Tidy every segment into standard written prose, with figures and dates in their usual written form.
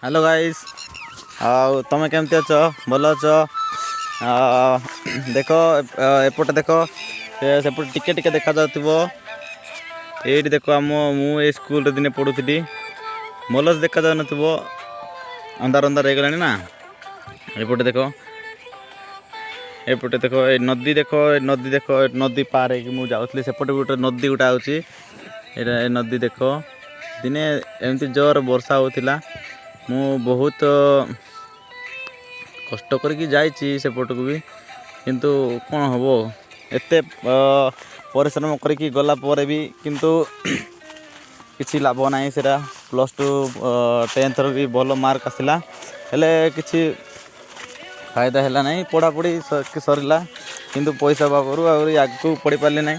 Hello guys. तुम केमती अच भल अच? देख एपटे देख सेपटे टिके टिके देखा जाउथिबो। ये देख आम मु स्कूल दिने पढ़ुली भल से देखा जाऊ नथिबो अंधार अंधार हो गलानी ना। एपटे देख एपटे देख नदी देख नदी पार हो जाऊँगी सेपटे गोटे नदी गोटे आउची नदी देख दिने एमती जोर वर्षा होता मु बहुत कष्ट करके जाइए सेपट को भी किंतु कौन हम एत परिश्रम करके गला पर भी किंतु किसी लाभ ना सेटा +2 10th भी भल मार्क आसला हेले किसी फायदा है ना पढ़ापढ़ी सरला किंतु पैसा अभाव आगे पढ़ी पारे ना।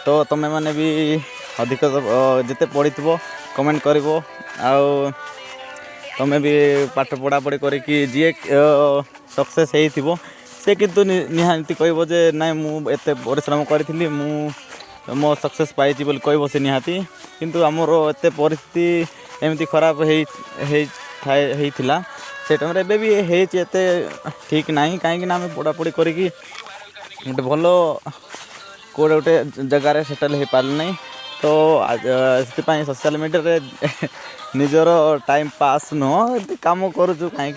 तो तुम्हें मैंने भी अधिक जिते पढ़ी कमेंट कर तुम्हें भी पाठ पढ़ापढ़ी करके जी सक्सेस हो से किंतु निहाती कह ना मुझे परिश्रम करी मो सक्सेस पाई बोली कह से निहाती किंतु आमर एत परिस्थिति एमती खराब से टाइम एबे भी एत ठीक ना कहीं आम पढ़ापढ़ी करी गोटे भल कौटे गोटे जगार सेटल हो पारे ना। तो से सोशल मीडिया रे निजर टाइम पास नुह कम करुचु कहीं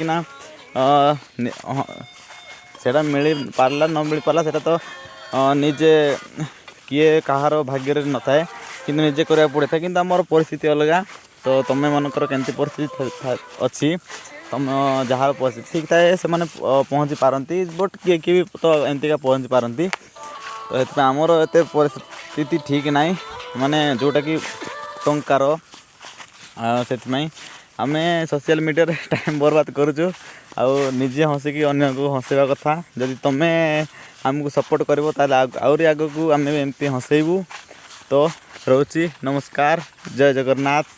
सेटा मिल पारला न मिल पारला सेटा तो निजे किए कहार भाग्य न थाए किंतु निजे करा पड़े था किंतु आमर परिस्थिति अलग। तो तुम्हें मनकर केमती परिस्थिति अच्छी तुम जहाँ परिस्थिति ठीक थाए से मैंने पहुँची पारती बट किए किए भी तो एमतीका पहुँची पारती। तो ये आमर एत परिस्थिति ठीक ना माने जोटा कि टंकार से आम सोशल मीडिया रे टाइम बर्बाद करुचु निजे हसिकी अन्य को हसैवा कथा। जदि तुम्हें आमको सपोर्ट करिवो ताले आउरी आगो को आम एमती हसैबू। तो रोची नमस्कार, जय जगन्नाथ।